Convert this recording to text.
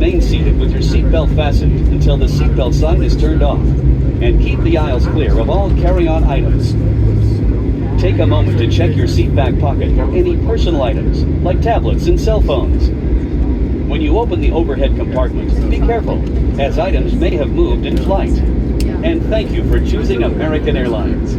remain seated with your seatbelt fastened until the seatbelt sign is turned off, and keep the aisles clear of all carry-on items. Take a moment to check your seat back pocket for any personal items, like tablets and cell phones. When you open the overhead compartment, be careful, as items may have moved in flight. And thank you for choosing American Airlines.